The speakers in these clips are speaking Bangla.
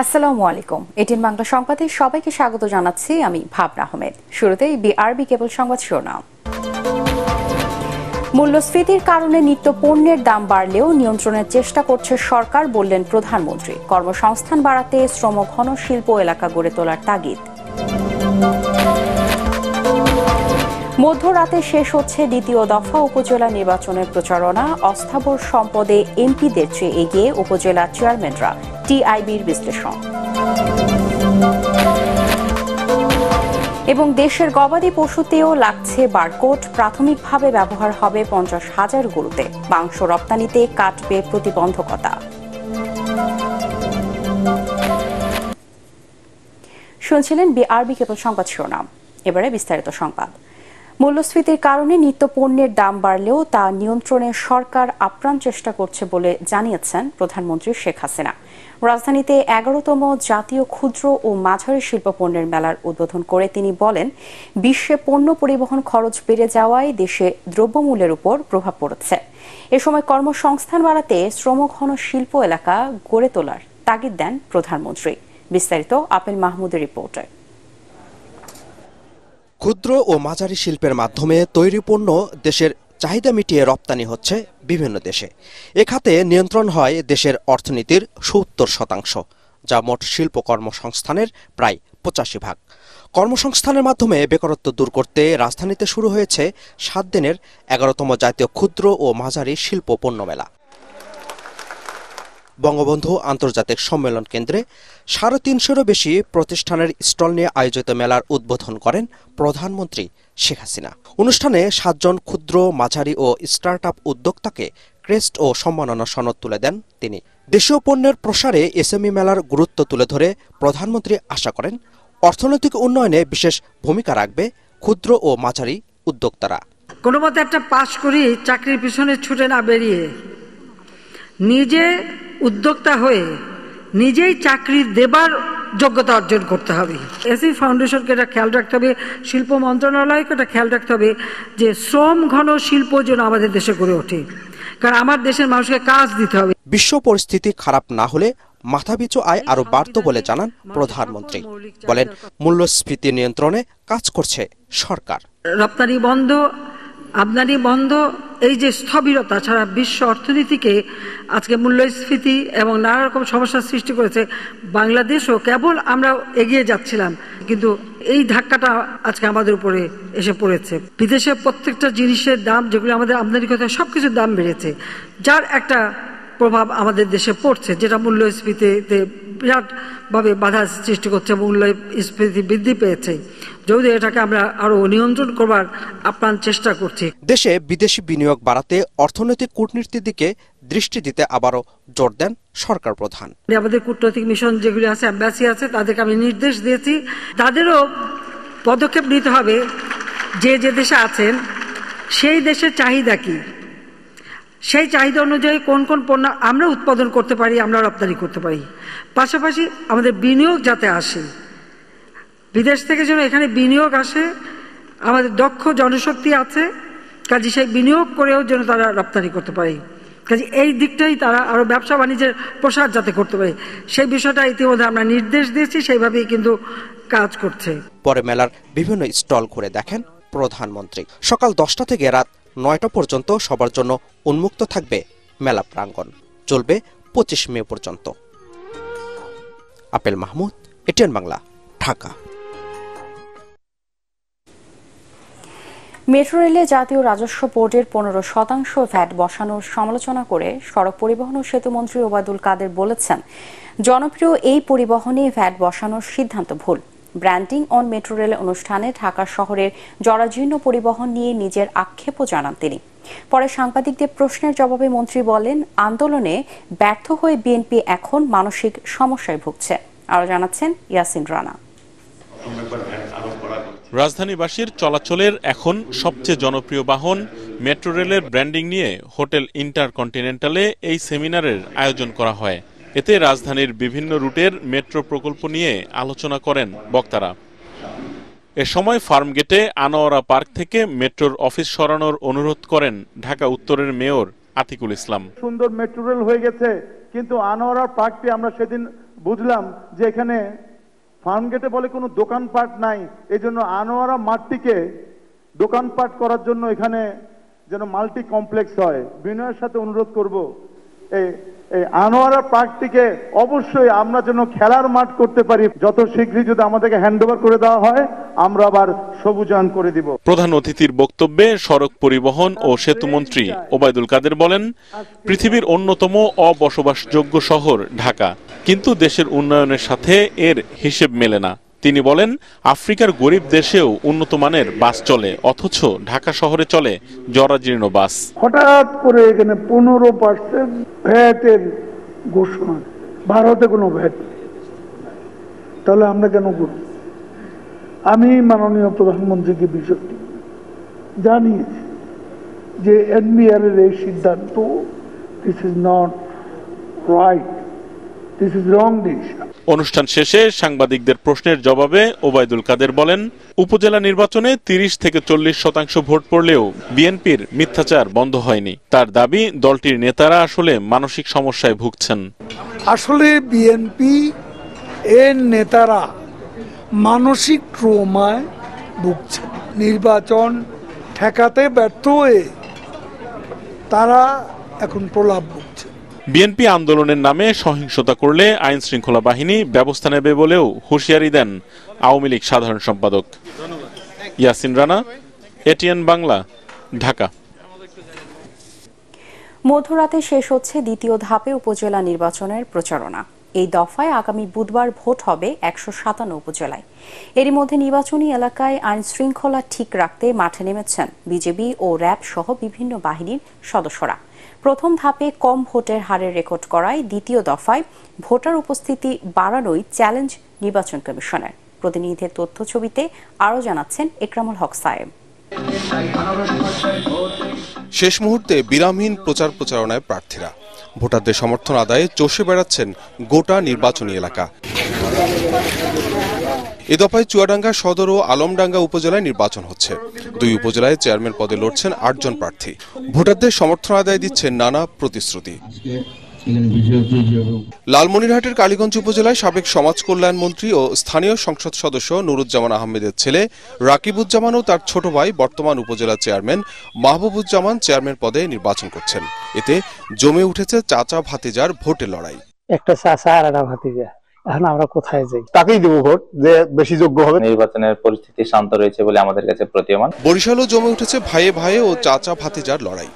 আসসালামু আলাইকুম। এটিএন বাংলা সংবাদে সবাইকে স্বাগত জানাচ্ছি আমি ভাবনা আহমেদ। শুরুতেই বিআরবি কেবল সংবাদ শিরোনাম। মূল্যস্ফীতির কারণে নিত্য পণ্যের দাম বাড়লেও নিয়ন্ত্রণের চেষ্টা করছে সরকার, বললেন প্রধানমন্ত্রী। কর্মসংস্থান বাড়াতে শ্রমঘন শিল্প এলাকা গড়ে তোলার তাগিদ। মধ্যরাতে শেষ হচ্ছে দ্বিতীয় দফা উপজেলা নির্বাচনের প্রচারণা। অস্থাবর সম্পদে এমপিদের চেয়ে এগিয়ে উপজেলা চেয়ারম্যানরা, টিআইবির বিশ্লেষণ। এবং দেশের গবাদি পশুতেও লাগছে বারকোড। প্রাথমিকভাবে ব্যবহার হবে 50,000 গরুতে। মাংস রপ্তানিতে কাটবে প্রতিবন্ধকতা। শুনছিলেন বিআরবি কেবল সংবাদ শিরোনাম। এবারে বিস্তারিত সংবাদ। মূল্যস্ফীতির কারণে নিত্য পণ্যের দাম বাড়লেও তা নিয়ন্ত্রণে সরকার আপ্রাণ চেষ্টা করছে বলে জানিয়েছেন প্রধানমন্ত্রী শেখ হাসিনা। রাজধানীতে 11তম জাতীয় ক্ষুদ্র ও মাঝারি শিল্প পণ্যের মেলার উদ্বোধন করে তিনি বলেন, বিশ্বে পণ্য পরিবহন খরচ বেড়ে যাওয়ায় দেশে দ্রব্যমূল্যের উপর প্রভাব পড়েছে। এ সময় কর্মসংস্থান বাড়াতে শ্রমঘন শিল্প এলাকা গড়ে তোলার তাগিদ দেন প্রধানমন্ত্রী। বিস্তারিত আপেল মাহমুদের রিপোর্টে। ক্ষুদ্র ও মাঝারি শিল্পের মাধ্যমে তৈরি পণ্য দেশের চাহিদা মিটিয়ে রপ্তানি হচ্ছে বিভিন্ন দেশে। এ খাতে নিয়ন্ত্রণ হয় দেশের অর্থনীতির ৭০%, যা মোট শিল্প কর্মসংস্থানের প্রায় 85%। কর্মসংস্থানের মাধ্যমে বেকারত্ব দূর করতে রাজধানীতে শুরু হয়েছে 7 দিনের 11তম জাতীয় ক্ষুদ্র ও মাঝারি শিল্প পণ্য মেলা। বঙ্গবন্ধু আন্তর্জাতিক সম্মেলন কেন্দ্রে 350-এরও বেশি প্রতিষ্ঠানের স্টল নিয়ে আয়োজিত মেলার উদ্বোধন করেন প্রধানমন্ত্রী শেখ হাসিনা। অনুষ্ঠানে 7 জন ক্ষুদ্র, মাঝারি ও স্টার্টআপ উদ্যোক্তাকে ক্রেস্ট ও সম্মাননা সনদ তুলে দেন তিনি। দেশীয় পণ্যের প্রসারে এসএমই মেলার গুরুত্ব তুলে ধরে প্রধানমন্ত্রী আশা করেন, অর্থনৈতিক উন্নয়নে বিশেষ ভূমিকা রাখবে ক্ষুদ্র ও মাঝারি উদ্যোক্তারা। কোনো মতে একটা পাশ করি চাকরির পিছনে ছুটে না বেরিয়ে নিজে উদ্যোক্তা হয়ে নিজেই চাকরি দেবার যোগ্যতা অর্জন করতে হবে। এসি ফাউন্ডেশনকে এটা খেয়াল রাখতে হবে, শিল্প মন্ত্রণালয়কে এটা খেয়াল রাখতে হবে যে শ্রম ঘন শিল্প যেন আমাদের দেশে গড়ে ওঠে, কারণ আমার দেশের মানুষকে কাজ দিতে হবে। বিশ্ব পরিস্থিতি খারাপ না হলে মাথাপিছু আয় আরো বাড়ত বলে জানান প্রধানমন্ত্রী। বলেন, মূল্যস্ফীতি নিয়ন্ত্রণে কাজ করছে সরকার। রপ্তানি বন্ধ, আমদানি বন্ধ, এই যে স্থবিরতা ছাড়া বিশ্ব অর্থনীতিকে আজকে মূল্যস্ফীতি এবং নানা রকম সমস্যার সৃষ্টি করেছে। বাংলাদেশও কেবল আমরা এগিয়ে যাচ্ছিলাম, কিন্তু এই ধাক্কাটা আজকে আমাদের উপরে এসে পড়েছে। বিদেশে প্রত্যেকটা জিনিসের দাম, যেগুলো আমাদের আমদানি করতে হয়, সবকিছুর দাম বেড়েছে, যার একটা প্রভাব আমাদের দেশে পড়ছে, যেটা মূল্যস্ফীতিতে বিরাটভাবে বাধা সৃষ্টি করছে। মূল্যস্ফীতি বৃদ্ধি পেয়েছে, যদি এটাকে আমরা আরো নিয়ন্ত্রণ করবার আপ্রাণ চেষ্টা করছি। দেশে বিদেশি বিনিয়োগ বাড়াতে অর্থনৈতিক কূটনীতির দিকে দৃষ্টি দিতে আবারও জোর দেন সরকার প্রধান। আমাদের কূটনৈতিক মিশন যেগুলি আছে, এম্বাসি আছে, তাদেরকে আমি নির্দেশ দিয়েছি, তাদেরও পদক্ষেপ নিতে হবে যে যে দেশে আছেন সেই দেশের চাহিদা কি, সেই চাহিদা অনুযায়ী কোন কোন পণ্য আমরা উৎপাদন করতে পারি, আমরা রপ্তানি করতে পারি। পাশাপাশি আমাদের বিনিয়োগ যাতে আসে, বিদেশ থেকে যেন এখানে বিনিয়োগ আসে। আমাদের দক্ষ জনশক্তি আছে, কাজে সেই বিনিয়োগ করেও যেন তারা রপ্তানি করতে পারে। কাজে এই দিকটাই তারা আরো ব্যবসা বাণিজ্যের প্রসার যাতে করতে পারে, সেই বিষয়টা ইতিমধ্যে আমরা নির্দেশ দিয়েছি, সেইভাবেই কিন্তু কাজ করছে। পরে মেলার বিভিন্ন স্টল ঘুরে দেখেন প্রধানমন্ত্রী। সকাল 10টা থেকে রাত 9টা পর্যন্ত সবার জন্য উন্মুক্ত থাকবে মেলা প্রাঙ্গণ। চলবে 25 মে পর্যন্ত। Apple Mahmud, ATN Bangla, Dhaka. Metro রেলে জাতীয় রাজস্ব বোর্ডের 15% ভ্যাট বসানোর সমালোচনা করে সড়ক পরিবহন ও সেতুমন্ত্রী ওবায়দুল কাদের বলেছেন, জনপ্রিয় এই পরিবহনে ভ্যাট বসানোর সিদ্ধান্ত ভুল। ব্র্যান্ডিং অন মেট্রো রেল অনুষ্ঠানে ঢাকা শহরের জরাজীর্ণ পরিবহন নিয়ে নিজের আক্ষেপও জানান তিনি। পরে সাংবাদিকদের প্রশ্নের জবাবে মন্ত্রী বলেন, আন্দোলনে ব্যর্থ হয়ে বিএনপি এখন মানসিক সমস্যায় ভুগছে। আরও জানাচ্ছেন ইয়াসিন রানা। রাজধানীবাসীর চলাচলের এখন সবচেয়ে জনপ্রিয় বাহন মেট্রো রেলের ব্র্যান্ডিং নিয়ে হোটেল ইন্টারকন্টিনেন্টালে এই সেমিনারের আয়োজন করা হয়। এতে রাজধানীর বিভিন্ন রুটের মেট্রো প্রকল্প নিয়ে আলোচনা করেন বক্তারা। এ সময় ফার্মগেটে আনোয়ারা পার্ক থেকে মেট্রোর অফিস সরানোর অনুরোধ করেন ঢাকা উত্তরের মেয়র আতিকুল ইসলাম। সুন্দর মেট্রো রেল হয়ে গেছে, কিন্তু আনোয়ারা পার্কটি আমরা সেদিন বুঝলাম যে এখানে ফার্মগেটে বলে কোনো দোকানপাট নাই, এই জন্য আনোয়ারা মাঠটিকে দোকানপাট করার জন্য এখানে যেন মাল্টি কমপ্লেক্স হয়। বিনয়ের সাথে অনুরোধ করব এই আনোয়ারা পার্কটিকে অবশ্যই আমরা যেন খেলার মাঠ করতে পারি। যত শীঘ্রই যদি আমাদেরকে হ্যান্ডওভার করে দেওয়া হয় আমরা আবার সবুজায়ন করে দিব। প্রধান অতিথির বক্তব্যে সড়ক পরিবহন ও সেতুমন্ত্রী ওবায়দুল কাদের বলেন, পৃথিবীর অন্যতম অবসবাসযোগ্য শহর ঢাকা, কিন্তু দেশের উন্নয়নের সাথে এর হিসেব মেলে না। তিনি বলেন, আফ্রিকার গরিব দেশেও উন্নত মানের বাস চলে, অথচ ঢাকা শহরে চলে জরাজীর্ণ বাস। হঠাৎ করে এখানে 15% ভ্যাটের ঘোষণা, ভারতে কোনো ভ্যাট নেই, তাহলে আমরা কেন করব? আমি মাননীয় প্রধানমন্ত্রীকে বিষয়টি জানিয়েছি যে এনবিআর এর এই সিদ্ধান্ত, this is not right, this is wrong decision. অনুষ্ঠান শেষে সাংবাদিকদের প্রশ্নের জবাবে ওবায়দুল কাদের বলেন, উপজেলা নির্বাচনে 30 থেকে 40% ভোট পড়লেও বিএনপির মিথ্যাচার বন্ধ হয়নি। তার দাবি, দলটির নেতারা আসলে মানসিক সমস্যায় ভুগছেন। আসলে বিএনপি এর নেতারা মানসিক ট্রমায় ভুগছে। নির্বাচন ঠেকাতে ব্যর্থ হয়ে তারা এখন প্রলাপ ভুগছে। বিএনপি আন্দোলনের নামে সহিংসতা করলে আইন শৃঙ্খলা বাহিনী ব্যবস্থা নেবে বলেও হুঁশিয়ারি দেন আওয়ামী লীগ সাধারণ সম্পাদক। ইয়াসিন রানা, এটিএন বাংলা, ঢাকা। মধ্যরাতে শেষ হচ্ছে দ্বিতীয় ধাপে উপজেলা নির্বাচনের প্রচারণা। এই দফায় আগামী বুধবার ভোট হবে 157 উপজেলায়। এরই মধ্যে নির্বাচনী এলাকায় আইন শৃঙ্খলা ঠিক রাখতে মাঠে নেমেছেন বিজেপি ও র্যাব সহ বিভিন্ন বাহিনীর সদস্যরা। প্রথম ধাপে কম ভোটের হারের রেকর্ড করায় দ্বিতীয় দফায় ভোটার উপস্থিতি বাড়ানোই চ্যালেঞ্জ নির্বাচন কমিশনের। প্রতিনিধিদের তথ্য ছবিতে আরও জানাচ্ছেন একরামুল হক সায়েম। শেষ মুহূর্তে বিরামহীন প্রচারণায় প্রার্থীরা ভোটারদের সমর্থন আদায়ে চষে বেড়াচ্ছেন গোটা নির্বাচনী এলাকা। এ দফায় চুয়াডাঙ্গা সদর ও আলমডাঙ্গা উপজেলায় নির্বাচন হচ্ছে। 2 উপজেলায় চেয়ারম্যান পদে লড়ছেন 8 জন প্রার্থী। ভোটারদের সমর্থন আদায়ে দিচ্ছেন নানা প্রতিশ্রুতি। লালমনিরহাটের কালীগঞ্জ উপজেলায় সাবেক সমাজ কল্যাণ মন্ত্রী ও স্থানীয় সংসদ সদস্য নুরুজ্জামান আহমেদের ছেলে রাকিবুজ্জামান ও তার ছোট ভাই বর্তমান উপজেলা চেয়ারম্যান মাহবুবুজ্জামান চেয়ারম্যান পদে নির্বাচন করছেন। এতে জমে উঠেছে চাচা ভাতিজার ভোটের লড়াই। একটা চাচা আর একটা ভাতিজা, এখন আমরা কোথায় যাই? তাকেই দেব ভোট যে বেশি যোগ্য হবে। নির্বাচনের পরিস্থিতি শান্ত রয়েছে বলে আমাদের কাছে প্রতীয়মান। বরিশালও জমে উঠেছে ভাইয়ে ভাইয়ে ও চাচা ভাতিজার লড়াই।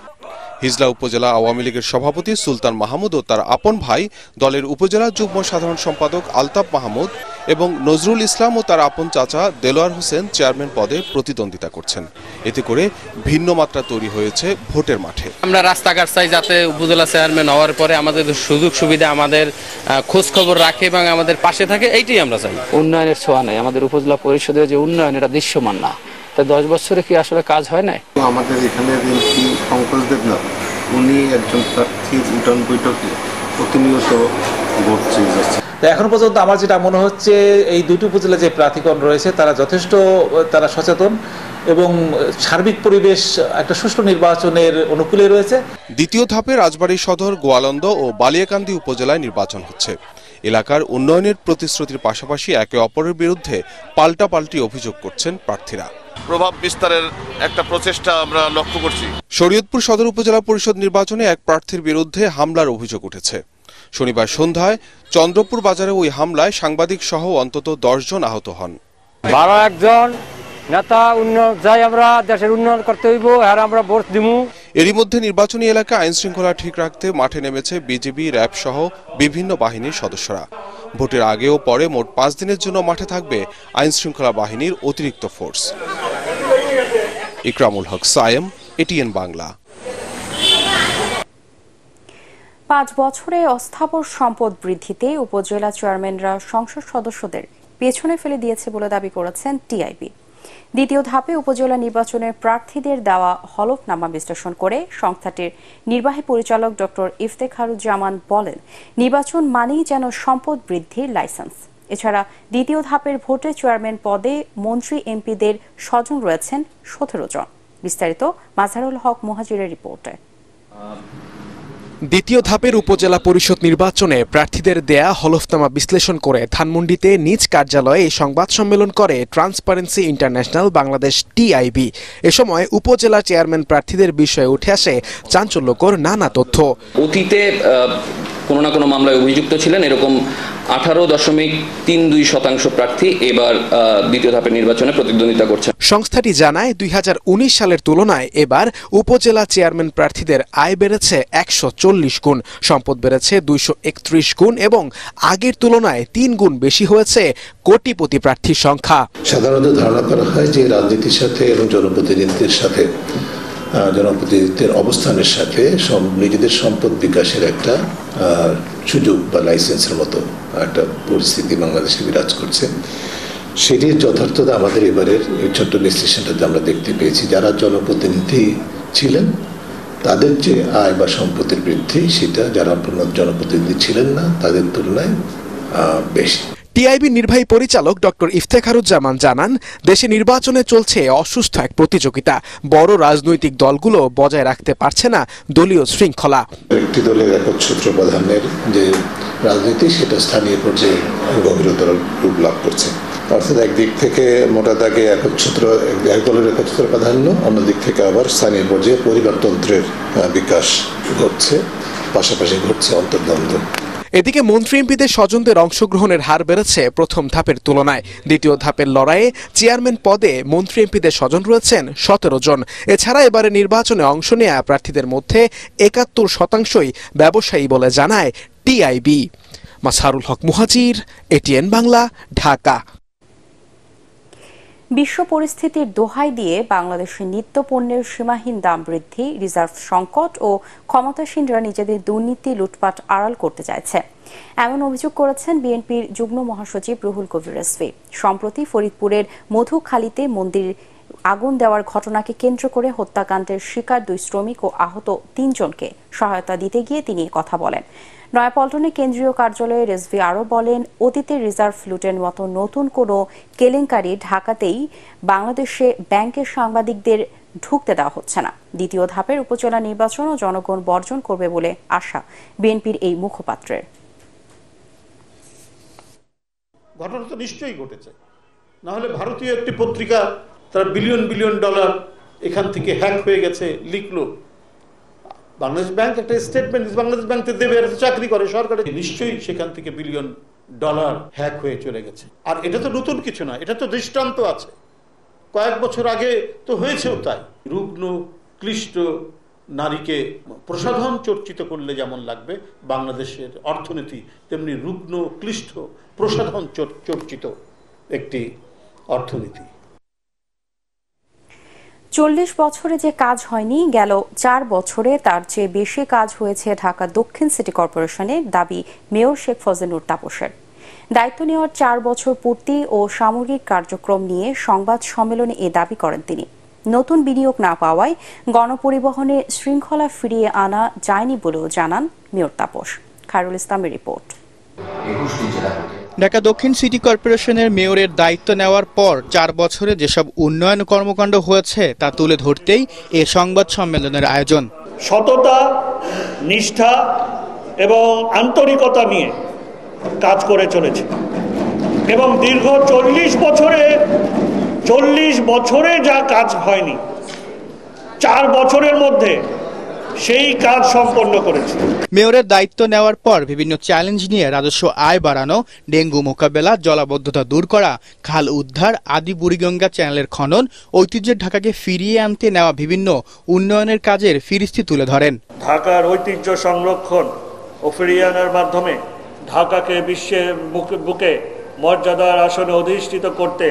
হিজলা উপজেলা আওয়ামী লীগের সভাপতি সুলতান মাহমুদ ও তার আপন ভাই দলের উপজেলা যুগ্ম সাধারণ সম্পাদক আলতাফ মাহমুদ এবং নজরুল ইসলাম ও তার আপন চাচা দেলোয়ার হোসেন চেয়ারম্যান পদে প্রতিদ্বন্দ্বিতা করছেন। এতে করে ভিন্ন মাত্রা তৈরি হয়েছে ভোটের মাঠে। আমরা রাস্তাঘাট চাই যাতে উপজেলা চেয়ারম্যান হওয়ার পরে আমাদের সুযোগ সুবিধা, আমাদের খোঁজ খবর রাখে এবং আমাদের পাশে থাকে, এইটাই আমরা চাই। উন্নয়নের ছোঁয়া নেই, আমাদের উপজেলা পরিষদের যে উন্নয়ন এটা দৃশ্যমান না। তাই 10 বছরে কি আসলে কাজ হয় নাই? আমাদের এখানে এমপি পঙ্কজ দেবনাথ, উনি একজন প্রার্থী উঠান বৈঠকে প্রতিনিয়ত ভোট চেয়ে যাচ্ছে। এখন পর্যন্ত আমার যেটা মনে হচ্ছে এই 2টি উপজেলা যে প্রার্থীগণ রয়েছে তারা যথেষ্ট সচেতন এবং সার্বিক পরিবেশ একটা সুষ্ঠু নির্বাচনের অনুকূলে রয়েছে। দ্বিতীয় ধাপে রাজবাড়ী সদর, গোয়ালন্দ ও বালিয়াকান্দি উপজেলায় নির্বাচন হচ্ছে। এলাকার উন্নয়নের প্রতিশ্রুতির পাশাপাশি একে অপরের বিরুদ্ধে পাল্টাপাল্টি অভিযোগ করছেন প্রার্থীরা। প্রভাব বিস্তারের একটা প্রচেষ্টা আমরা লক্ষ্য করছি। শরীয়তপুর সদর উপজেলা পরিষদ নির্বাচনে এক প্রার্থীর বিরুদ্ধে হামলার অভিযোগ উঠেছে। শনিবার সন্ধ্যায় চন্দ্রপুর বাজারে ওই হামলায় সাংবাদিক সহ অন্তত 10 জন আহত হন। 12 জন নেতা উন্নয়ন যাই, আমরা দেশের উন্নয়ন করতে হইব, আর আমরা ভোট দিমু। এরই মধ্যে নির্বাচনী এলাকা আইন শৃঙ্খলা ঠিক রাখতে মাঠে নেমেছে বিজেপি, র্যাব সহ বিভিন্ন বাহিনীর সদস্যরা। ভোটের আগে ও পরে মোট 5 দিনের জন্য মাঠে থাকবে আইন শৃঙ্খলা বাহিনীর অতিরিক্ত ফোর্স। ইকরামুল হক সায়েম, এটিএন বাংলা। 5 বছরে অস্থাবর সম্পদ বৃদ্ধিতে উপজেলা চেয়ারম্যানরা সংসদ সদস্যদের পেছনে ফেলে দিয়েছে বলে দাবি করেছেন টিআইবি। দ্বিতীয় ধাপে উপজেলা নির্বাচনের প্রার্থীদের দেওয়া হলফনামা বিশ্লেষণ করে সংস্থাটির নির্বাহী পরিচালক ডক্টর ইফতেখারুজ্জামান বলেন, নির্বাচন মানেই যেন সম্পদ বৃদ্ধির লাইসেন্স। এছাড়া দ্বিতীয় ধাপের ভোটে চেয়ারম্যান পদে মন্ত্রী এমপিদের স্বজন রয়েছেন 17 জন। বিস্তারিত মাজহারুল হক মুহাজিরের রিপোর্টে। দ্বিতীয় ধাপের উপজেলা পরিষদ নির্বাচনে প্রার্থীদের দেয়া হলফনামা বিশ্লেষণ করে ধানমন্ডিতে নিজ কার্যালয়ে এই সংবাদ সম্মেলন করে ট্রান্সপারেন্সি ইন্টারন্যাশনাল বাংলাদেশ টিআইবি। এ সময় উপজেলা চেয়ারম্যান প্রার্থীদের বিষয়ে উঠে আসে চাঞ্চল্যকর নানা তথ্য। অতীতে কোনো না কোনো মামলায় অভিযুক্ত ছিলেন এরকম 18.32% প্রার্থী এবার দ্বিতীয় ধাপের নির্বাচনে প্রতিদ্বন্দ্বিতা করছেন। সংস্থাটি জানায় 2019 সালের তুলনায় এবার উপজেলা চেয়ারম্যান প্রার্থীদের আয় বেড়েছে 140 গুণ, সম্পদ বেড়েছে 231 গুণ এবং আগের তুলনায় 3 গুণ বেশি হয়েছে কোটিপতি প্রার্থীর সংখ্যা। সাধারণত ধারণা করা হয় যে রাজনীতির সাথে এবং জনপ্রতিনিধিত্বের সাথে জনপ্রতিনিধিত্বের অবস্থানের সাথে নিজেদের সম্পদ বিকাশের একটা সুযোগ বা লাইসেন্সের মতো একটা পরিস্থিতি বাংলাদেশে বিরাজ করছে। সেটির যথার্থতা আমাদের এবারের ছোট্ট বিশ্লেষণটাতে আমরা দেখতে পেয়েছি। যারা জনপ্রতিনিধি ছিলেন তাদের যে আয় বা সম্পদের বৃদ্ধি সেটা যারা জনপ্রতিনিধি ছিলেন না তাদের তুলনায় বেশি। টিআইবি নির্বাহী পরিচালক ডক্টর ইফতেখারুজ্জামান জানান, দেশে নির্বাচনে চলছে অসুস্থ এক প্রতিযোগিতা। বড় রাজনৈতিক দলগুলো বজায় রাখতে পারছে না দলীয় শৃঙ্খলা। একটি দলের একচ্ছত্র প্রাধান্যের যে রাজনীতি সেটা স্থানীয় পর্যায়ে গভীরতর রূপ লাভ করছে। অর্থাৎ একদিক থেকে মোটা দাগে এক দলের একচ্ছত্র প্রাধান্য, অন্যদিক থেকে আবার স্থানীয় পর্যায়ে পরিবারতন্ত্রের বিকাশ ঘটছে, পাশাপাশি ঘটছে অন্তর্দ্বন্দ্ব। এদিকে মন্ত্রী এমপিদের স্বজনদের অংশগ্রহণের হার বেড়েছে প্রথম ধাপের তুলনায়। দ্বিতীয় ধাপের লড়াইয়ে চেয়ারম্যান পদে মন্ত্রী এমপিদের স্বজন রয়েছেন 17 জন। এছাড়া এবারে নির্বাচনে অংশ নেয়া প্রার্থীদের মধ্যে 71% ব্যবসায়ী বলে জানায় টিআইবি। মাসহারুল হক মুহাজির, এটিএন বাংলা, ঢাকা। বিশ্ব পরিস্থিতির দোহাই দিয়ে বাংলাদেশের নিত্য পণ্যের সীমাহীন দাম বৃদ্ধি, রিজার্ভ সংকট ও ক্ষমতাসীনরা নিজেদের দুর্নীতি লুটপাট আড়াল করতে চাইছে, এমন অভিযোগ করেছেন বিএনপির যুগ্ম মহাসচিব রুহুল কবির রিজভী। সম্প্রতি ফরিদপুরের মধুখালীতে মন্দির আগুন দেওয়ার ঘটনাকে কেন্দ্র করে হত্যাকাণ্ডের শিকার 2 শ্রমিক ও আহত 3 জনকে সহায়তা দিতে গিয়ে তিনি কথা বলেন। নয়াপল্টনে কেন্দ্রীয় কার্যালয়ে রিজভী আরও বলেন, অতীতে রিজার্ভ লুটের মতো নতুন কোনো কেলেঙ্কারি ঢাকাতেই বাংলাদেশে ব্যাংকের সাংবাদিকদের ঢুকতে দেওয়া হচ্ছে না। দ্বিতীয় ধাপের উপজেলা নির্বাচনও জনগণ বর্জন করবে বলে আশা বিএনপির এই মুখপাত্রের। ঘটনা তো নিশ্চয়ই ঘটেছে, না হলে ভারতীয় একটি পত্রিকা তারা বিলিয়ন বিলিয়ন ডলার এখান থেকে হ্যাক হয়ে গেছে লিখলো। বাংলাদেশ ব্যাংক একটা স্টেটমেন্ট, বাংলাদেশ ব্যাংকে দেবে, চাকরি করে সরকারের, নিশ্চয়ই সেখান থেকে বিলিয়ন ডলার হ্যাক হয়ে চলে গেছে। আর এটা তো নতুন কিছু না, এটা তো দৃষ্টান্ত আছে, কয়েক বছর আগে তো হয়েছেও তাই। রুগ্ন ক্লিষ্ট নারীকে প্রসাধন চর্চিত করলে যেমন লাগবে বাংলাদেশের অর্থনীতি, তেমনি রুগ্ন ক্লিষ্ট প্রসাধন চর্চিত একটি অর্থনীতি। 40 বছরে যে কাজ হয়নি, গেল 4 বছরে তার চেয়ে বেশি কাজ হয়েছে ঢাকা দক্ষিণ সিটি কর্পোরেশনের, দাবি মেয়র শেখ ফজলুর তাপসের। দায়িত্ব নেওয়ার 4 বছর পূর্তি ও সামগ্রিক কার্যক্রম নিয়ে সংবাদ সম্মেলনে এ দাবি করেন তিনি। নতুন বিনিয়োগ না পাওয়ায় গণপরিবহনে শৃঙ্খলা ফিরিয়ে আনা যায়নি বলেও জানান মেয়র তাপস। খায়রুল ইসলামের রিপোর্ট। ঢাকা দক্ষিণ সিটি কর্পোরেশনের মেয়রের দায়িত্ব নেওয়ার পর 4 বছরে যেসব উন্নয়ন কর্মকাণ্ড হয়েছে তা তুলে ধরতেই এ সংবাদ সম্মেলনের আয়োজন। সততা, নিষ্ঠা এবং আন্তরিকতা নিয়ে কাজ করে চলেছে এবং দীর্ঘ 40 বছরে যা কাজ হয়নি 4 বছরের মধ্যে সেই কাজ সম্পন্ন করেছে। মেয়রের দায়িত্ব নেওয়ার পর বিভিন্ন চ্যালেঞ্জ নিয়ে রাজস্ব আয় বাড়ানো, ডেঙ্গু মোকাবেলা, জলাবদ্ধতা দূর করা, খাল উদ্ধার, আদি বুড়িগঙ্গা চ্যানেলের খনন, ঐতিহ্যের ঢাকাকে ফিরিয়ে আনতে নেওয়া বিভিন্ন উন্নয়নের কাজের ফিরিস্তি তুলে ধরেন। ঢাকার ঐতিহ্য সংরক্ষণ ও ফিরিয়ে আনার মাধ্যমে ঢাকাকে বিশ্বের বুকে মর্যাদার আসনে অধিষ্ঠিত করতে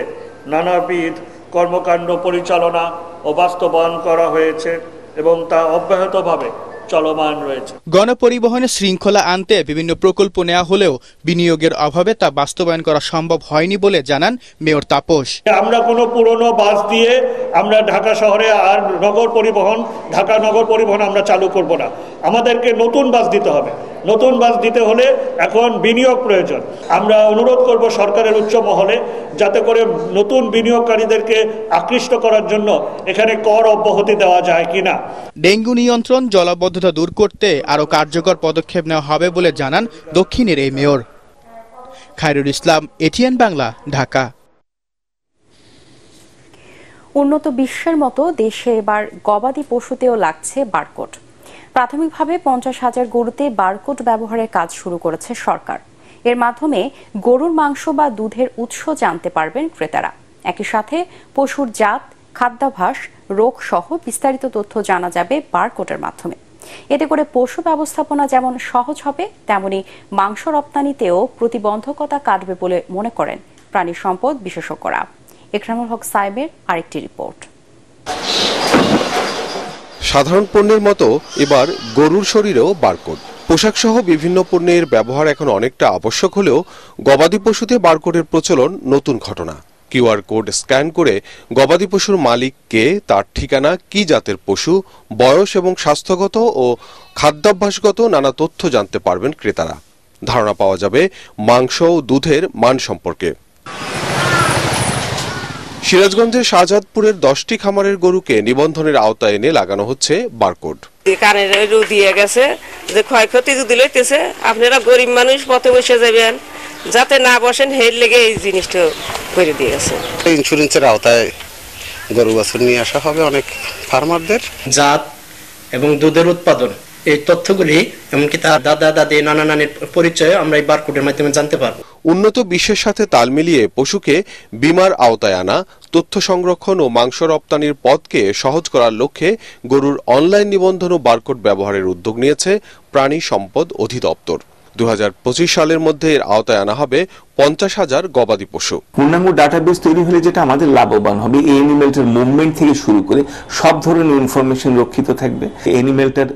নানাবিধ কর্মকাণ্ড পরিচালনা ও বাস্তবায়ন করা হয়েছে এবং তা অব্যাহতভাবে চলমান রয়েছে। গণপরিবহনে শৃঙ্খলা আনতে বিভিন্ন প্রকল্প নেওয়া হলেও বিনিয়োগের অভাবে তা বাস্তবায়ন করা সম্ভব হয়নি বলে জানান মেয়র তাপস। আমরা কোনো পুরনো বাস দিয়ে আমরা ঢাকা শহরে আর ঢাকা নগর পরিবহন আমরা চালু করব না। আমাদেরকে নতুন বাস দিতে হবে নতুন বাস দিতে হলে এখন বিনিয়োগ প্রয়োজন। আমরা অনুরোধ করব সরকারের উচ্চ মহলে যাতে করে নতুন বিনিয়োগকারীদেরকে আকৃষ্ট করার জন্য এখানে কর অব্যাহতি দেওয়া যায় কিনা। ডেঙ্গু নিয়ন্ত্রণ, জলাবদ্ধতা দূর করতে আরও কার্যকর পদক্ষেপ নেওয়া হবে বলে জানান দক্ষিণের এই মেয়র। খায়রুল ইসলাম, এটিএন বাংলা, ঢাকা। উন্নত বিশ্বের মতো দেশে এবার গবাদি পশুতেও লাগছে বারকোড। প্রাথমিকভাবে 50,000 গরুতে বারকোড ব্যবহারের কাজ শুরু করেছে সরকার। এর মাধ্যমে গরুর মাংস বা দুধের উৎস জানতে পারবেন ক্রেতারা। একই সাথে পশুর জাত, খাদ্যাভ্যাস, রোগ সহ বিস্তারিত তথ্য জানা যাবে বারকোডের মাধ্যমে। এতে করে পশু ব্যবস্থাপনা যেমন সহজ হবে, তেমনি মাংস রপ্তানিতেও প্রতিবন্ধকতা কাটবে বলে মনে করেন প্রাণী সম্পদ বিশেষজ্ঞরা। ইকরামুল হক সাইবের আরেকটি রিপোর্ট। সাধারণ পণ্যের মতো এবার গরুর শরীরেও বারকোড। পোশাক সহ বিভিন্ন পণ্যের ব্যবহার এখন অনেকটা আবশ্যক হলেও গবাদি পশুতে বারকোডের প্রচলন নতুন ঘটনা। কিউআর কোড স্ক্যান করে গবাদি পশুর মালিককে, তার ঠিকানা, কি জাতের পশু, বয়স এবং স্বাস্থ্যগত ও খাদ্যাভ্যাসগত নানা তথ্য জানতে পারবেন ক্রেতারা। ধারণা পাওয়া যাবে মাংস ও দুধের মান সম্পর্কে। সিরাজগঞ্জের শাহজাদপুরের 10টি খামারের গরুকে নিবন্ধনের আওতায় এনে লাগানো হচ্ছে বারকোড। কানের দিয়ে গেছে যে ক্ষয়ক্ষতি যদি লইতেছে, আপনারা গরিব মানুষ পথে বসে যাবেন, যাতে না বসেন হের লেগে এই জিনিসটা করে দিয়ে গেছে। ইন্স্যুরেন্সের আওতায় গরু বাছুর নিয়ে আসা হবে অনেক ফার্মারদের। জাত এবং দুধের উৎপাদন, এই তথ্যগুলি এমনকি তার দাদা দাদি নানা নানির পরিচয় আমরা এই বারকোডের মাধ্যমে জানতে পারবো। উন্নত বিশ্বের সাথে তাল মিলিয়ে পশুকে বীমার আওতায় আনা, তথ্য সংরক্ষণ ও মাংস রপ্তানির পথকে সহজ করার লক্ষ্যে গরুর অনলাইন নিবন্ধন ও বারকোড ব্যবহারের উদ্যোগ নিয়েছে প্রাণী সম্পদ অধিদপ্তর। 2025 সালের মধ্যে এর আওতায় আনা হবে 50,000 গবাদি পশু। পূর্ণাঙ্গ ডাটাবেস তৈরি হলে যেটা আমাদের লাভবান হবে, এই অ্যানিমেলটার মুভমেন্ট থেকে শুরু করে সব ধরনের ইনফরমেশন রক্ষিত থাকবে। অ্যানিমেলটার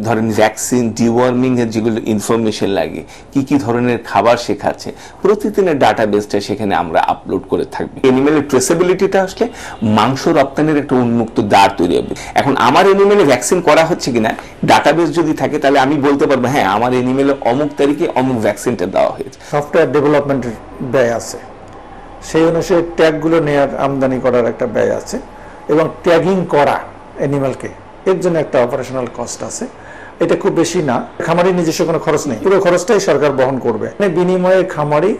ধরেন ভ্যাকসিন, ডিওয়ার্মিং এর যেগুলো ইনফরমেশন লাগে, কি কি ধরনের খাবার সে খাচ্ছে, প্রতিদিনের ডাটাবেসটা সেখানে আমরা আপলোড করে থাকবে। অ্যানিমেলের ট্রেসেবিলিটিটা আসলে মাংস রপ্তানির একটা উন্মুক্ত দ্বার তৈরি হবে। এখন আমার অ্যানিমেলে ভ্যাকসিন করা হচ্ছে কিনা ডাটাবেস যদি থাকে, তাহলে আমি বলতে পারবো হ্যাঁ আমার অ্যানিমেলে অমুক তারিখে অমুক ভ্যাকসিনটা দেওয়া হয়েছে। সফটওয়্যার ডেভেলপমেন্টের ব্যয় আছে, সেই অনুসারে ট্যাগগুলো নেওয়ার, আমদানি করার একটা ব্যয় আছে, এবং ট্যাগিং করা অ্যানিমালকে, এর জন্য একটা অপারেশনাল কস্ট আছে। এটা খুব বেশি না, খামারি নিজস্ব কোনো খরচ নেই, পুরো খরচটাই সরকার বহন করবে। বিনিময়ে খামারি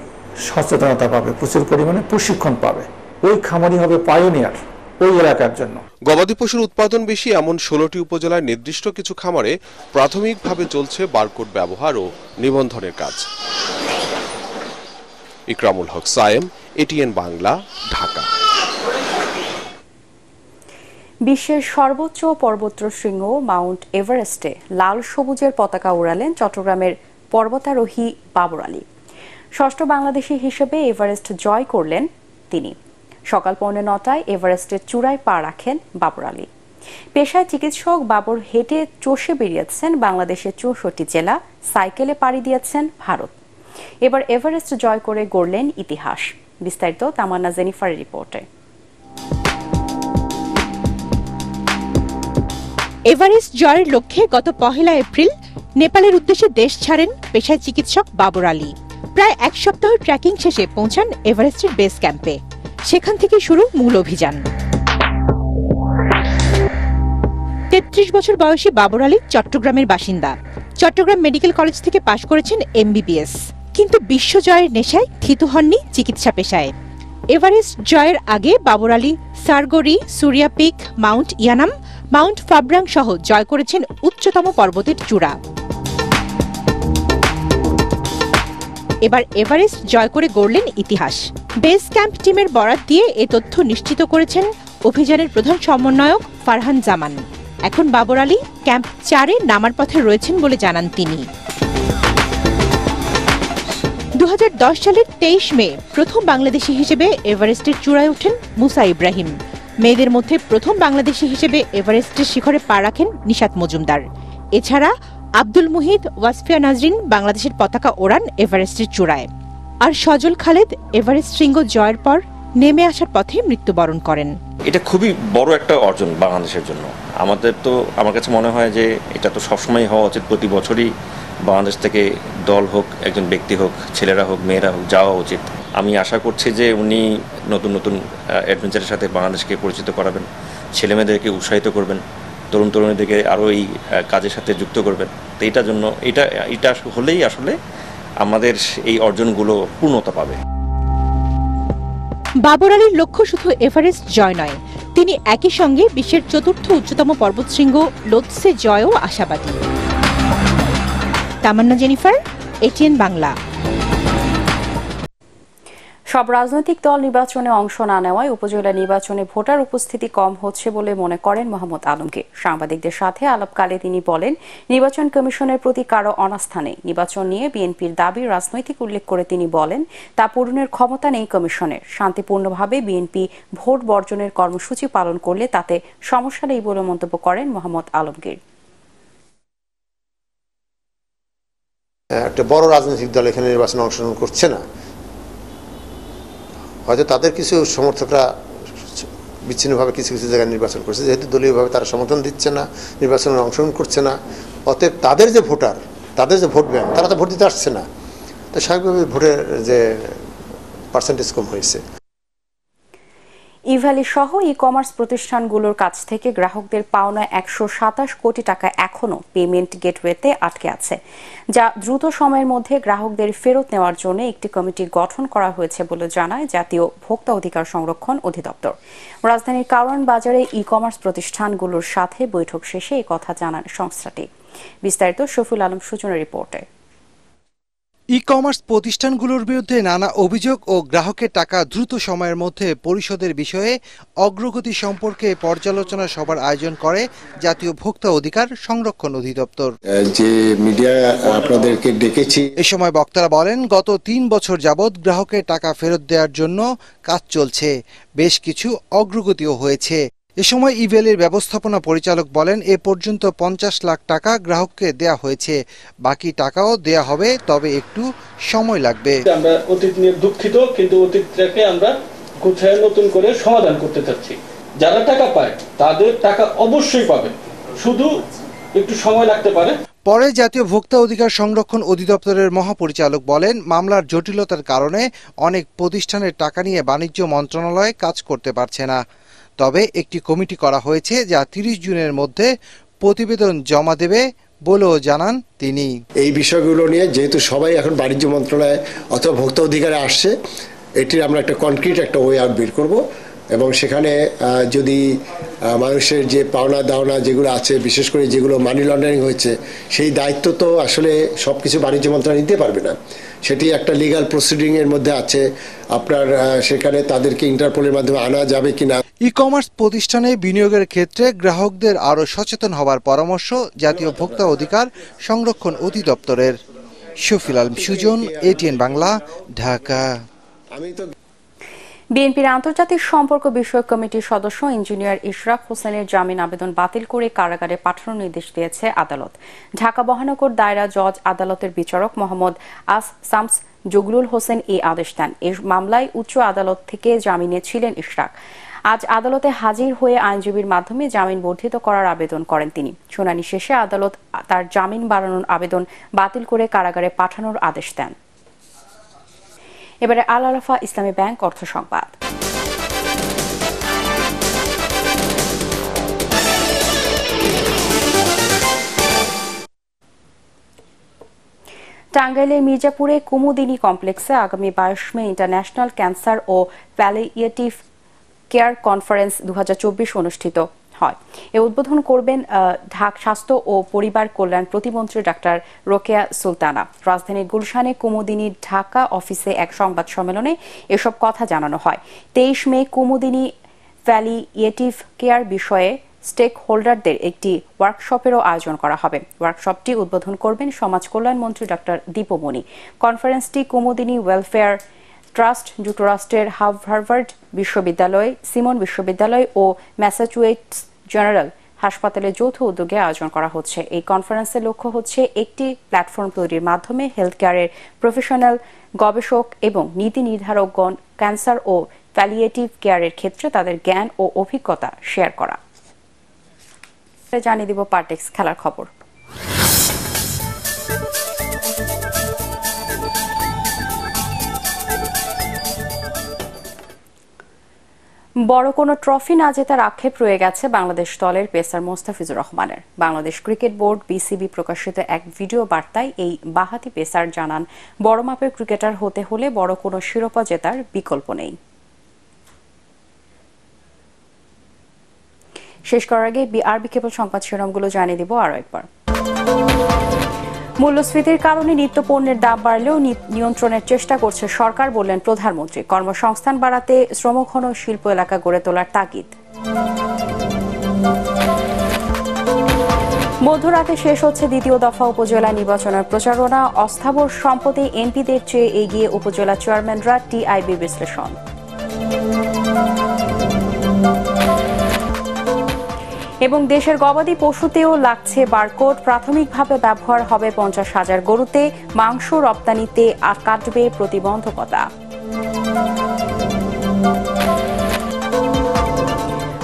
সচেতনতা পাবে, প্রচুর পরিমাণে প্রশিক্ষণ পাবে, ওই খামারি হবে পায়োনিয়ার ওই এলাকার জন্য। গবাদি পশুর উৎপাদন বেশি এমন 16টি উপজেলায় নির্দিষ্ট কিছু খামারে প্রাথমিকভাবে চলছে বারকোড ব্যবহার ও নিবন্ধনের কাজ। ইকরামুল হক সায়েম, এটিএন বাংলা, ঢাকা। বিশ্বের সর্বোচ্চ পর্বতশৃঙ্গ মাউন্ট এভারেস্টে লাল সবুজের পতাকা উড়ালেন চট্টগ্রামের পর্বতারোহী বাবর আলী। ষষ্ঠ বাংলাদেশি হিসেবে এভারেস্ট জয় করলেন তিনি। সকাল 9:45 এভারেস্টের চূড়ায় পা রাখেন বাবর আলী। পেশায় চিকিৎসক বাবর হেঁটে চষে বেরিয়েছেন বাংলাদেশের 64 জেলা, সাইকেলে পাড়ি দিয়েছেন ভারত। এবার এভারেস্ট জয় করে গড়লেন ইতিহাস। বিস্তারিত তামান্না জেনিফারের রিপোর্টে। এভারেস্ট জয়ের লক্ষ্যে গত 1 এপ্রিল নেপালের উদ্দেশ্যে দেশ ছাড়েন পেশায় চিকিৎসক বাবর আলী। প্রায় 1 সপ্তাহ ট্রেকিং শেষে পৌঁছান এভারেস্টের বেস ক্যাম্পে। সেখান থেকে শুরু মূল অভিযান। 33 বছর বয়সী বাবর আলী চট্টগ্রামের বাসিন্দা। চট্টগ্রাম মেডিকেল কলেজ থেকে পাশ করেছেন MBBS। কিন্তু বিশ্বজয়ের নেশায় থিতু হননি চিকিৎসা পেশায়। এভারেস্ট জয়ের আগে Babar Ali Sargari, Surya peak, mount Yunam, mount Fabrang সহ জয় করেছেন উচ্চতম পর্বতের চূড়া। এবার এভারেস্ট জয় করে গড়লেন ইতিহাস। বেস ক্যাম্প টিমের বরাত দিয়ে এ তথ্য নিশ্চিত করেছেন অভিযানের প্রধান সমন্বয়ক ফারহান জামান। এখন বাবর আলী ক্যাম্প 4-এ নামার পথে রয়েছেন বলে জানান তিনি। 2010 সালের 23 মে প্রথম বাংলাদেশি হিসেবে এভারেস্টের চূড়ায় ওঠেন মুসা ইব্রাহিম। মেয়েদের মধ্যে প্রথম বাংলাদেশি হিসেবে এভারেস্টের শিখরে পা রাখেন নিশাত মজুমদার। এছাড়া আব্দুল মুহিত, ওয়াসফিয়া নাজরিন বাংলাদেশের পতাকা ওড়ান এভারেস্টের চূড়ায়। আর সজল খালেদ এভারেস্ট শৃঙ্গ জয়ের পর নেমে আসার পথে মৃত্যুবরণ করেন। এটা খুবই বড় একটা অর্জন বাংলাদেশের জন্য। আমার কাছে মনে হয় যে এটা তো সবসময় হওয়া উচিত, প্রতি বছরই বাংলাদেশ থেকে দল হোক, একজন ব্যক্তি হোক, ছেলেরা হোক, মেয়েরা হোক, যাওয়া উচিত। আমি আশা করছি যে উনি নতুন নতুন অ্যাডভেঞ্চারের সাথে বাংলাদেশকে পরিচিত করাবেন, ছেলেমেয়েদেরকে উৎসাহিত করবেন, তরুণ তরুণীদেরকে আরও এই কাজের সাথে যুক্ত করবেন। তো এটার জন্য এটা হলেই আসলে আমাদের এই অর্জনগুলো পূর্ণতা পাবে। বাবর আলীর লক্ষ্য শুধু এভারেস্ট জয় নয়, তিনি একই সঙ্গে বিশ্বের ৪র্থ উচ্চতম পর্বতশৃঙ্গ লোৎসে জয়ও আশাবাদী। তামান্না জেনিফার, এটিএন বাংলা। সব রাজনৈতিক দল নির্বাচনে অংশ না নেওয়ায় উপজেলা নির্বাচনে ভোটার উপস্থিতি কম হচ্ছে বলে মনে করেন মোহাম্মদ আলমগীর। সাংবাদিকদের সাথে আলাপকালে তিনি বলেন, নির্বাচন কমিশনের প্রতি কারো অনাস্থা নেই। নির্বাচন নিয়ে বিএনপির দাবি রাজনৈতিক উল্লেখ করে তিনি বলেন, তা পূরণের ক্ষমতা নেই কমিশনের। শান্তিপূর্ণভাবে বিএনপি ভোট বর্জনের কর্মসূচি পালন করলে তাতে সমস্যা নেই বলে মন্তব্য করেন মোহাম্মদ আলমগীর। একটা বড় রাজনৈতিক দল এখানে নির্বাচনে অংশগ্রহণ করছে না, হয়তো তাদের কিছু সমর্থকরা বিচ্ছিন্নভাবে কিছু কিছু জায়গায় নির্বাচন করছে, যেহেতু দলীয়ভাবে তারা সমর্থন দিচ্ছে না, নির্বাচনে অংশগ্রহণ করছে না, অতএব তাদের যে ভোটার, তাদের যে ভোট ব্যাংক, তারা তো ভোট দিতে আসছে না, তো স্বাভাবিকভাবে ভোটের যে পার্সেন্টেজ কম হয়েছে। ইভ্যালি সহ ই কমার্স প্রতিষ্ঠানগুলোর কাছ থেকে গ্রাহকদের পাওনা ১২৭ কোটি টাকা এখনও পেমেন্ট গেটওয়েতে আটকে আছে, যা দ্রুত সময়ের মধ্যে গ্রাহকদের ফেরত নেওয়ার জন্য একটি কমিটি গঠন করা হয়েছে বলে জানায় জাতীয় ভোক্তা অধিকার সংরক্ষণ অধিদপ্তর। রাজধানীর কারওয়ান বাজারে ই কমার্স প্রতিষ্ঠানগুলোর সাথে বৈঠক শেষে এই কথা জানান সংস্থাটি। বিস্তারিত শফিউল আলম সুজনের রিপোর্টে। ই কমার্স প্রতিষ্ঠানগুলোর বিরুদ্ধে নানা অভিযোগ ও গ্রাহকের টাকা দ্রুত সময়ের মধ্যে পরিশোধের বিষয়ে অগ্রগতি সম্পর্কে পর্যালোচনা সভার আয়োজন করে জাতীয় ভোক্তা অধিকার সংরক্ষণ অধিদপ্তর। যে মিডিয়া আপনাদেরকে ডেকেছি, এ সময় বক্তারা বলেন, গত ৩ বছর যাবৎ গ্রাহকের টাকা ফেরত দেওয়ার জন্য কাজ চলছে, বেশ কিছু অগ্রগতিও হয়েছে। এ সময় ইভেলের ব্যবস্থাপনা পরিচালক বলেন, এ পর্যন্ত ৫০ লাখ টাকা গ্রাহককে দেয়া হয়েছে, বাকি টাকাও দেয়া হবে, তবে একটু সময় লাগবে। আমরা অতীত নিয়ে দুঃখিত, কিন্তু অতীতটাকে আমরা গুছায় নতুন করে সমাধান করতে চাচ্ছি। যারা টাকা পায় তাদের টাকা অবশ্যই পাবে, শুধু একটু সময় লাগতে পারে। পরে জাতীয় ভোক্তা অধিকার সংরক্ষণ অধিদপ্তরের মহাপরিচালক বলেন, মামলার জটিলতার কারণে অনেক প্রতিষ্ঠানের টাকা নিয়ে বাণিজ্য মন্ত্রণালয় কাজ করতে পারছে না। তবে একটি কমিটি করা হয়েছে, যা ৩০ জুনের মধ্যে প্রতিবেদন জমা দেবে বলেও জানান তিনি। এই বিষয়গুলো নিয়ে যেহেতু সবাই এখন বাণিজ্য মন্ত্রণালয় অথবা ভোক্তা অধিকারে আসছে, এটির আমরা একটা কনক্রিট একটা ওয়ে আউট বের করব, এবং সেখানে যদি মানুষের যে পাওনা দাওনা যেগুলো আছে, বিশেষ করে যেগুলো মানি লন্ডারিং হয়েছে, সেই দায়িত্ব তো আসলে সব কিছু বাণিজ্য মন্ত্রণালয় নিতে পারবে না, সেটি একটা লিগাল প্রসিডিং এর মধ্যে আছে। আপনার সেখানে তাদেরকে ইন্টারপোলের মাধ্যমে আনা যাবে কিনা। ই কমার্স প্রতিষ্ঠানে বিনিয়োগের ক্ষেত্রে গ্রাহকদের আরও সচেতন হওয়ার পরামর্শ জাতীয় ভোক্তা অধিকার সংরক্ষণ অধিদপ্তরের। শফিউল আলম সুজন, এটিএন বাংলা, ঢাকা। বিএনপির আন্তর্জাতিক সম্পর্ক বিষয়ক কমিটির সদস্য ইঞ্জিনিয়ার ইশরাক হোসেনের জামিন আবেদন বাতিল করে কারাগারে পাঠানোর নির্দেশ দিয়েছে আদালত। ঢাকা মহানগর দায়রা জজ আদালতের বিচারক মোহাম্মদ শামস জগলুল হোসেন এই আদেশ দেন। এই মামলায় উচ্চ আদালত থেকে জামিনে ছিলেন ইশরাক। আজ আদালতে হাজির হয়ে আইনজীবীর মাধ্যমে জামিন বর্ধিত করার আবেদন করেন তিনি। শুনানি শেষে আদালত তার জামিন বাড়ানোর আবেদন বাতিল করে কারাগারে পাঠানোর আদেশ দেন। এবারে আল আরাফা ইসলামী ব্যাংক অর্থ সংবাদ। টাঙ্গাইলের মির্জাপুরে কুমুদিনী কমপ্লেক্সে আগামী 22 মে ইন্টারন্যাশনাল ক্যান্সার ও প্যালিয়েটিভ কেয়ার কনফারেন্স 2024 অনুষ্ঠিত হয়। এ উদ্বোধন করবেন ঢাকা স্বাস্থ্য ও পরিবার কল্যাণ প্রতিমন্ত্রী ডাক্তার রোকেয়া সুলতানা। রাজধানীর গুলশানে কুমুদিনী ঢাকা অফিসে এক সংবাদ সম্মেলনে এসব কথা জানানো হয়। 23 মে কুমুদিনী প্যালিয়েটিভ কেয়ার বিষয়ে স্টেক হোল্ডারদের একটি ওয়ার্কশপেরও আয়োজন করা হবে। ওয়ার্কশপটি উদ্বোধন করবেন সমাজ কল্যাণ মন্ত্রী ডাক্তার দীপমণি। কনফারেন্সটি কুমুদিনী ওয়েলফেয়ার ট্রাস্ট, যুক্তরাষ্ট্রের হার্ভার্ড বিশ্ববিদ্যালয়, সিমন বিশ্ববিদ্যালয় ও ম্যাসাচুসেটস জেনারেল হাসপাতালের যৌথ উদ্যোগে আয়োজন করা হচ্ছে। এই কনফারেন্সের লক্ষ্য হচ্ছে একটি প্ল্যাটফর্ম তৈরির মাধ্যমে হেলথ কেয়ারের প্রফেশনাল, গবেষক এবং নীতি নির্ধারকগণ ক্যান্সার ও প্যালিয়েটিভ কেয়ারের ক্ষেত্রে তাদের জ্ঞান ও অভিজ্ঞতা শেয়ার করা। জানিয়ে দিব পার্টেক্স খেলার খবর। বড় কোনো ট্রফি না জেতার আক্ষেপ রয়ে গেছে বাংলাদেশ দলের পেসার মোস্তাফিজুর রহমানের। বাংলাদেশ ক্রিকেট বোর্ড বিসিবি প্রকাশিত এক ভিডিও বার্তায় এই বাঁহাতি পেসার জানান, বড় মাপের ক্রিকেটার হতে হলে বড় কোনো শিরোপা জেতার বিকল্প নেই। শেষ করার আগে আরবি কেবল সংবাদ শিরোনামগুলো জানিয়ে দিব আরও একবার। মূল্যস্ফীতির কারণে নিত্য পণ্যের দাম বাড়লেও নিয়ন্ত্রণের চেষ্টা করছে সরকার, বললেন প্রধানমন্ত্রী। কর্মসংস্থান বাড়াতে শ্রমঘন শিল্প এলাকা গড়ে তোলার তাগিদ। মধ্যরাতে শেষ হচ্ছে দ্বিতীয় দফা উপজেলা নির্বাচনের প্রচারণা। অস্থাবর সম্পদে এমপিদের চেয়ে এগিয়ে উপজেলা চেয়ারম্যানরা, টিআইবি বিশ্লেষণ। এবং দেশের গবাদি পশুতেও লাগছে বারকোড। প্রাথমিকভাবে ব্যবহার হবে 50,000 গরুতে। মাংস রপ্তানিতে আর কাটবে প্রতিবন্ধকতা।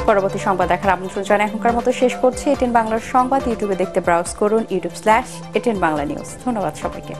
পরবর্তী সংবাদ দেখার আমন্ত্রণ জানাই এখনকার মতো শেষ করছি। এটিএন বাংলার সংবাদ ইউটিউবে দেখতে ব্রাউজ করুন youtube/ATN Bangla News। ধন্যবাদ সবাইকে।